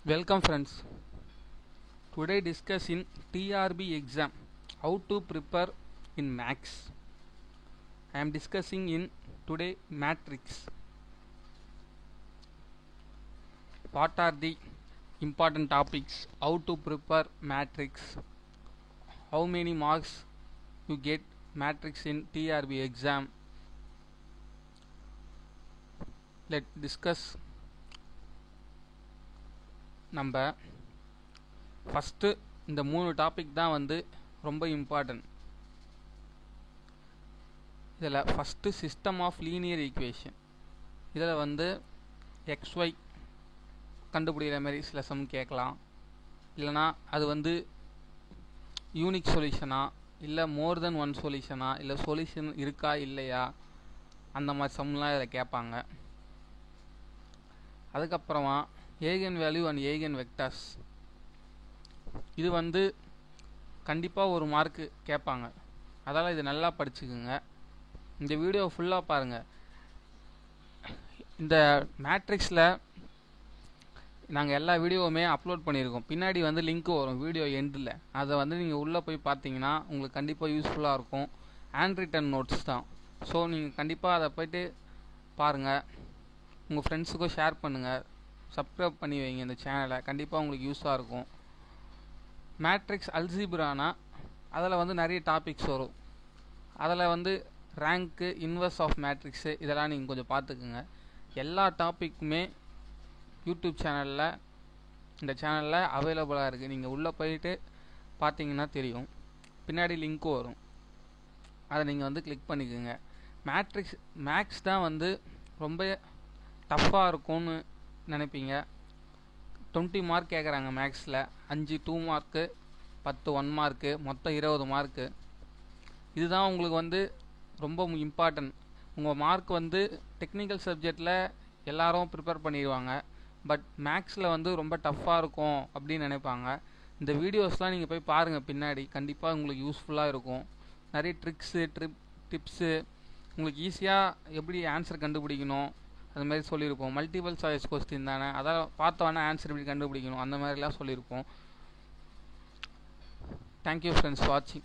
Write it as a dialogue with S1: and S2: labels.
S1: Welcome friends. Today discuss in TRB exam how to prepare in Max. I am discussing in today matrix. What are the important topics? How to prepare matrix? How many marks you get matrix in TRB exam? Let's discuss. நம்ம first இந்த 3 topic தான் வந்து ரொம்ப important. இதில் first system of linear equation. இதில் வந்து XY கண்டுபிடிக்கிற மாதிரி சில சம் கேட்கலாம். இல்லைனா அது வந்து யூனிக் சொல்யூஷனா இல்லை மோர் தென் ஒன் சொல்யூஷனா இல்லை சொல்யூஷன் இருக்கா இல்லையா அந்த மாதிரி சம்லாம் இதில் கேட்பாங்க. அதுக்கப்புறமா eigen value and eigen vectors. இது வந்து கண்டிப்பாக ஒரு மார்க்கு கேட்பாங்க. அதால் இது நல்லா படிச்சுக்குங்க. இந்த வீடியோ ஃபுல்லாக பாருங்கள். இந்த மேட்ரிக்ஸில் நாங்கள் எல்லா வீடியோவுமே அப்லோட் பண்ணியிருக்கோம். பின்னாடி வந்து லிங்க் வரும் வீடியோ எண்டில். அதை வந்து நீங்கள் உள்ளே போய் பார்த்தீங்கன்னா உங்களுக்கு கண்டிப்பாக யூஸ்ஃபுல்லாக இருக்கும். ஹேண்ட் ரிட்டன் நோட்ஸ் தான். ஸோ நீங்கள் கண்டிப்பாக அதை போய்ட்டு பாருங்கள். உங்கள் ஃப்ரெண்ட்ஸுக்கும் ஷேர் பண்ணுங்கள். சப்ஸ்கிரைப் பண்ணி வைங்க இந்த சேனலை. கண்டிப்பாக உங்களுக்கு யூஸாக இருக்கும். மேட்ரிக்ஸ் அல்ஜிப்ரானா அதில் வந்து நிறைய டாபிக்ஸ் வரும். அதில் வந்து ரேங்க்கு, இன்வர்ஸ் ஆஃப் மேட்ரிக்ஸு இதெல்லாம் நீங்கள் கொஞ்சம் பார்த்துக்குங்க. எல்லா டாப்பிக்குமே யூடியூப் சேனலில் இந்த சேனலில் அவைலபிளாக இருக்குது. நீங்கள் உள்ளே போயிட்டு பார்த்தீங்கன்னா தெரியும். பின்னாடி லிங்க்கும் வரும். அதை நீங்கள் வந்து கிளிக் பண்ணிக்கோங்க. மேக்ஸ் தான் வந்து ரொம்ப டஃப்பாக இருக்கும்னு நினைப்பீங்க. 20 மார்க் கேட்குறாங்க மேக்ஸில். 5 2 மார்க்கு, 10 1 மார்க்கு, மொத்தம் 20 மார்க்கு. இதுதான் உங்களுக்கு வந்து ரொம்ப இம்பார்ட்டன்ட். உங்கள் மார்க் வந்து டெக்னிக்கல் சப்ஜெக்டில் எல்லாரும் ப்ரிப்பேர் பண்ணிடுவாங்க. பட் மேக்ஸில் வந்து ரொம்ப டஃப்பாக இருக்கும் அப்படின்னு நினைப்பாங்க. இந்த வீடியோஸ்லாம் நீங்கள் போய் பாருங்கள். பின்னாடி கண்டிப்பாக உங்களுக்கு யூஸ்ஃபுல்லாக இருக்கும். நிறைய ட்ரிக்ஸு டிப்ஸு உங்களுக்கு ஈஸியாக எப்படி ஆன்சர் கண்டுபிடிக்கணும் அது மாதிரி சொல்லியிருப்போம். மல்டிபிள் சாய்ஸ் கொஸ்டின் தானே, அதான் பார்த்தோன்னா ஆன்சர் எப்படி கண்டுபிடிக்கணும் அந்த மாதிரிலாம் சொல்லியிருப்போம். தேங்க்யூ ஃப்ரெண்ட்ஸ் வாட்சிங்.